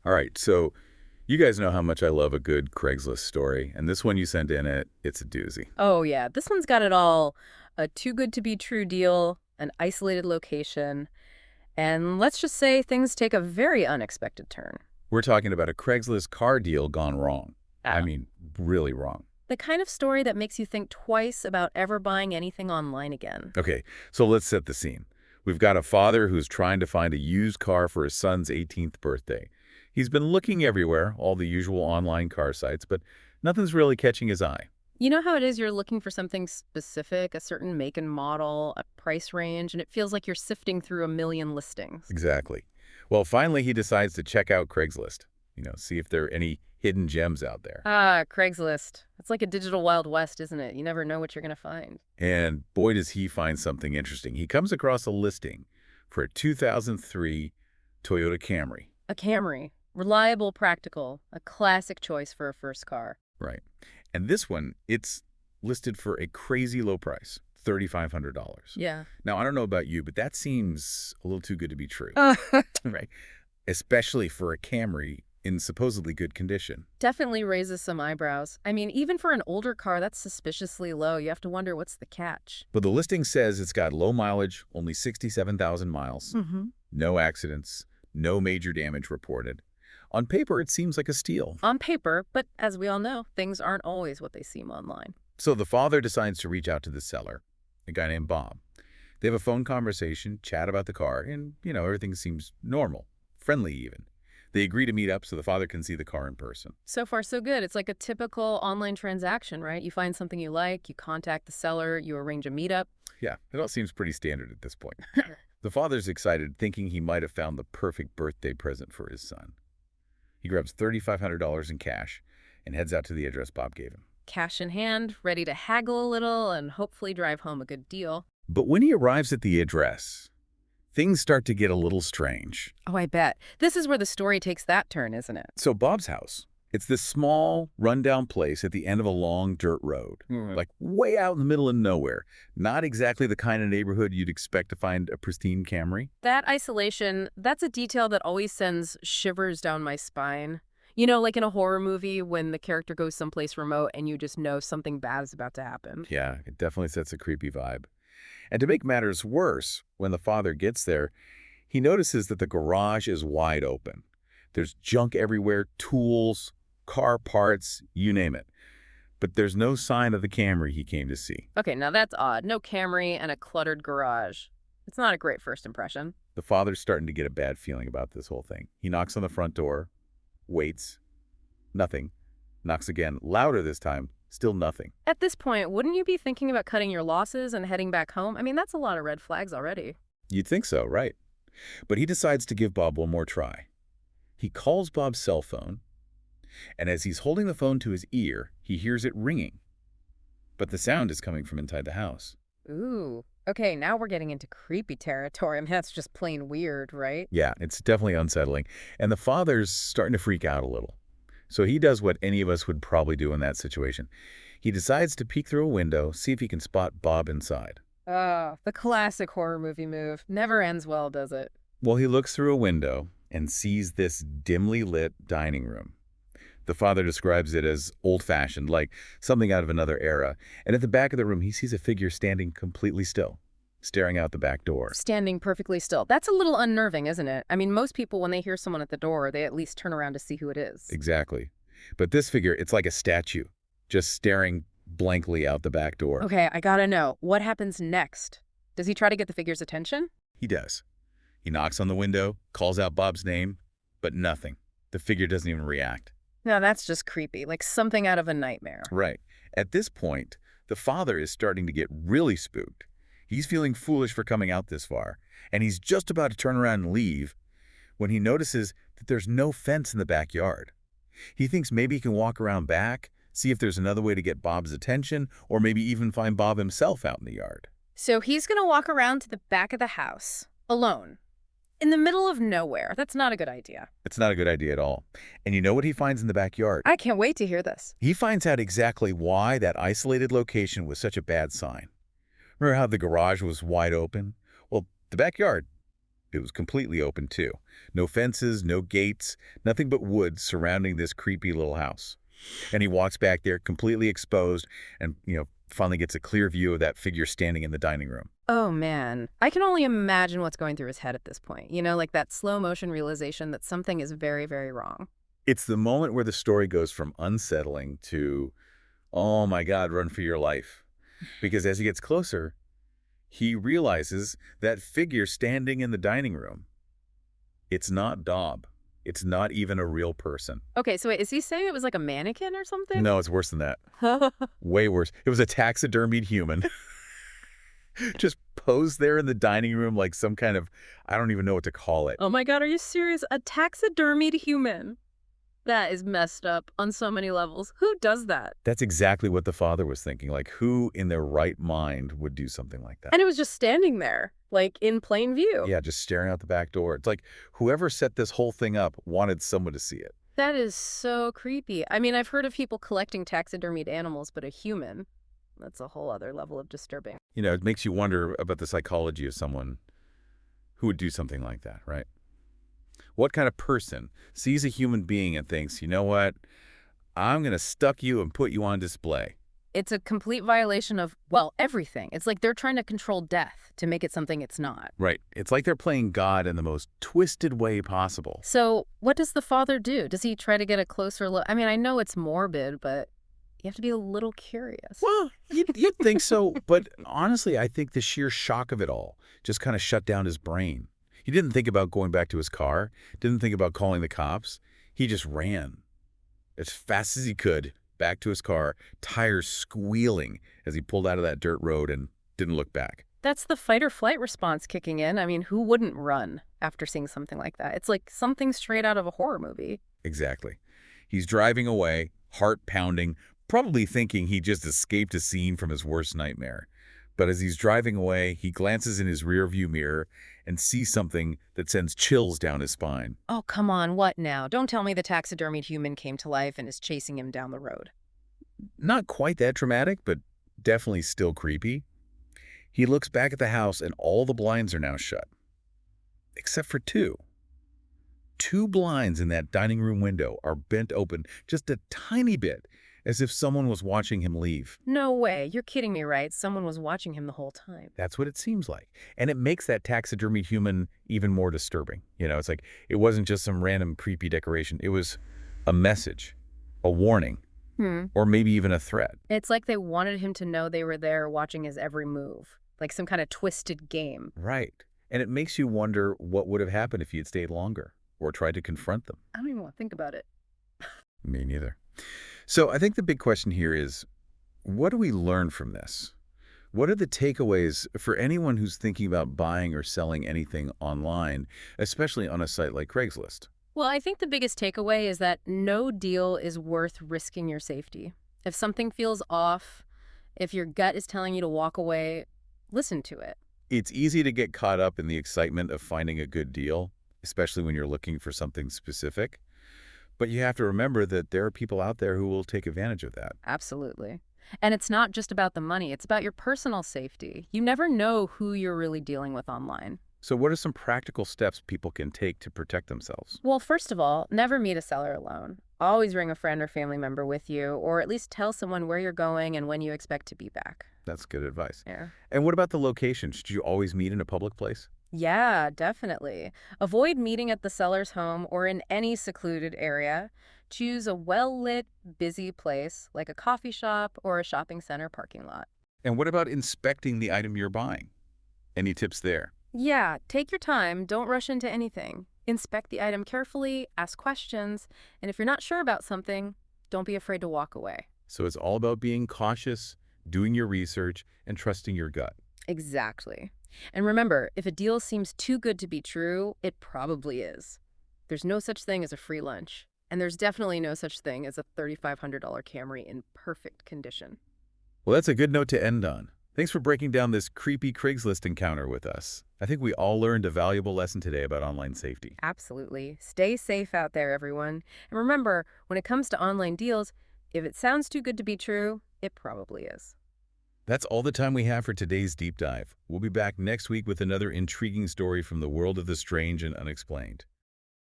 All right, so you guys know how much I love a good Craigslist story, and this one you sent in it's a doozy. Oh, yeah. This one's got it all. A too good to be true deal, an isolated location, and let's just say things take a very unexpected turn. We're talking about a Craigslist car deal gone wrong. I Oh. mean, really wrong. The kind of story that makes you think twice about ever buying anything online again. Okay, so let's set the scene. We've got a father who's trying to find a used car for his son's 18th birthday. He's been looking everywhere, all the usual online car sites, but nothing's really catching his eye. You know how it is you're looking for something specific, a certain make and model, a price range, and it feels like you're sifting through a million listings. Exactly. Well, finally he decides to check out Craigslist. See if there are any hidden gems out there. Ah, Craigslist. It's like a digital Wild West, isn't it? You never know what you're going to find. And boy, does he find something interesting. He comes across a listing for a 2003 Toyota Camry. A Camry. Reliable, practical, a classic choice for a first car. Right. And this one, it's listed for a crazy low price, $3,500. Yeah. Now, I don't know about you, but that seems a little too good to be true. Right. Especially for a Camry in supposedly good condition. Definitely raises some eyebrows. I mean, even for an older car, that's suspiciously low. You have to wonder what's the catch. But the listing says it's got low mileage, only 67,000 miles, Mm-hmm. no accidents, no major damage reported. On paper, it seems like a steal. On paper, but as we all know, things aren't always what they seem online. So the father decides to reach out to the seller, a guy named Bob. They have a phone conversation, chat about the car, and, everything seems normal, friendly even. They agree to meet up so the father can see the car in person. So far, so good. It's like a typical online transaction, right? You find something you like, you contact the seller, you arrange a meetup. Yeah, it all seems pretty standard at this point. The father's excited, thinking he might have found the perfect birthday present for his son. He grabs $3,500 in cash and heads out to the address Bob gave him. Cash in hand, ready to haggle a little and hopefully drive home a good deal. But when he arrives at the address, things start to get a little strange. Oh, I bet. This is where the story takes that turn, isn't it? So Bob's house, it's this small, rundown place at the end of a long dirt road, like way out in the middle of nowhere. Not exactly the kind of neighborhood you'd expect to find a pristine Camry. That isolation, that's a detail that always sends shivers down my spine. You know, like in a horror movie when the character goes someplace remote and you just know something bad is about to happen. Yeah, it definitely sets a creepy vibe. And to make matters worse, when the father gets there, he notices that the garage is wide open. There's junk everywhere, tools, car parts, you name it. But there's no sign of the Camry he came to see. Okay, now that's odd. No Camry and a cluttered garage. It's not a great first impression. The father's starting to get a bad feeling about this whole thing. He knocks on the front door, waits, nothing. Knocks again, louder this time, still nothing. At this point, wouldn't you be thinking about cutting your losses and heading back home? I mean, that's a lot of red flags already. You'd think so, right? But he decides to give Bob one more try. He calls Bob's cell phone, and as he's holding the phone to his ear, he hears it ringing. But the sound is coming from inside the house. Ooh. Okay, now we're getting into creepy territory. I mean, that's just plain weird, right? Yeah, it's definitely unsettling. And the father's starting to freak out a little. So he does what any of us would probably do in that situation. He decides to peek through a window, see if he can spot Bob inside. Oh, the classic horror movie move. Never ends well, does it? Well, he looks through a window and sees this dimly lit dining room. The father describes it as old-fashioned, like something out of another era. And at the back of the room, he sees a figure standing completely still, staring out the back door. Standing perfectly still. That's a little unnerving, isn't it? I mean, most people, when they hear someone at the door, they at least turn around to see who it is. Exactly. But this figure, it's like a statue, just staring blankly out the back door. Okay, I gotta know. What happens next? Does he try to get the figure's attention? He does. He knocks on the window, calls out Bob's name, but nothing. The figure doesn't even react. Now that's just creepy, like something out of a nightmare. Right. At this point, the father is starting to get really spooked. He's feeling foolish for coming out this far, and he's just about to turn around and leave when he notices that there's no fence in the backyard. He thinks maybe he can walk around back, see if there's another way to get Bob's attention, or maybe even find Bob himself out in the yard. So he's gonna walk around to the back of the house, alone, in the middle of nowhere. That's not a good idea. It's not a good idea at all. And you know what he finds in the backyard? I can't wait to hear this. He finds out exactly why that isolated location was such a bad sign. Remember how the garage was wide open? Well, the backyard, It was completely open, too. No fences, no gates, nothing but woods surrounding this creepy little house. And he walks back there completely exposed and, finally gets a clear view of that figure standing in the dining room. Oh, man. I can only imagine what's going through his head at this point. Like that slow motion realization that something is very, very wrong. It's the moment where the story goes from unsettling to, oh my God, run for your life. Because as he gets closer, he realizes that figure standing in the dining room, it's not Dob. It's not even a real person. Okay, so wait, is he saying it was like a mannequin or something? No, it's worse than that. Way worse. It was a taxidermied human. Just posed there in the dining room like some kind of, I don't even know what to call it. Oh my God, are you serious? A taxidermied human? That is messed up on so many levels. Who does that? That's exactly what the father was thinking. Like, who in their right mind would do something like that? And it was just standing there, like in plain view. Yeah, just staring out the back door. It's like whoever set this whole thing up wanted someone to see it. That is so creepy. I mean, I've heard of people collecting taxidermied animals, but a human, that's a whole other level of disturbing. It makes you wonder about the psychology of someone who would do something like that, right? What kind of person sees a human being and thinks, you know what, I'm going to stuck you and put you on display? It's a complete violation of, well, everything. It's like they're trying to control death to make it something it's not. Right. It's like they're playing God in the most twisted way possible. So what does the father do? Does he try to get a closer look? I mean, I know it's morbid, but you have to be a little curious. Well, you'd think so. But honestly, I think the sheer shock of it all just kind of shut down his brain. He didn't think about going back to his car, didn't think about calling the cops. He just ran as fast as he could back to his car, tires squealing as he pulled out of that dirt road and didn't look back. That's the fight or flight response kicking in. I mean, who wouldn't run after seeing something like that? It's like something straight out of a horror movie. Exactly. He's driving away, heart pounding, probably thinking he just escaped a scene from his worst nightmare. But as he's driving away, he glances in his rearview mirror and sees something that sends chills down his spine. Oh, come on, what now? Don't tell me the taxidermied human came to life and is chasing him down the road. Not quite that dramatic, but definitely still creepy. He looks back at the house and all the blinds are now shut. Except for two. Two blinds in that dining room window are bent open just a tiny bit, as if someone was watching him leave. No way. You're kidding me, right? Someone was watching him the whole time. That's what it seems like. And it makes that taxidermied human even more disturbing. It's like it wasn't just some random creepy decoration. It was a message, a warning, or maybe even a threat. It's like they wanted him to know they were there watching his every move, like some kind of twisted game. Right. And it makes you wonder what would have happened if he had stayed longer or tried to confront them. I don't even want to think about it. Me neither. So I think the big question here is, what do we learn from this? What are the takeaways for anyone who's thinking about buying or selling anything online, especially on a site like Craigslist? Well, I think the biggest takeaway is that no deal is worth risking your safety. If something feels off, if your gut is telling you to walk away, listen to it. It's easy to get caught up in the excitement of finding a good deal, especially when you're looking for something specific. But you have to remember that there are people out there who will take advantage of that. Absolutely. And it's not just about the money. It's about your personal safety. You never know who you're really dealing with online. So what are some practical steps people can take to protect themselves? Well, first of all, never meet a seller alone. Always bring a friend or family member with you, or at least tell someone where you're going and when you expect to be back. That's good advice. Yeah. And what about the location? Should you always meet in a public place? Yeah, definitely. Avoid meeting at the seller's home or in any secluded area. Choose a well-lit, busy place like a coffee shop or a shopping center parking lot. And what about inspecting the item you're buying? Any tips there? Yeah, take your time. Don't rush into anything. Inspect the item carefully, ask questions, and if you're not sure about something, don't be afraid to walk away. So it's all about being cautious, doing your research, and trusting your gut. Exactly. And remember, if a deal seems too good to be true, it probably is. There's no such thing as a free lunch. And there's definitely no such thing as a $3,500 Camry in perfect condition. Well, that's a good note to end on. Thanks for breaking down this creepy Craigslist encounter with us. I think we all learned a valuable lesson today about online safety. Absolutely. Stay safe out there, everyone. And remember, when it comes to online deals, if it sounds too good to be true, it probably is. That's all the time we have for today's deep dive. We'll be back next week with another intriguing story from the world of the strange and unexplained.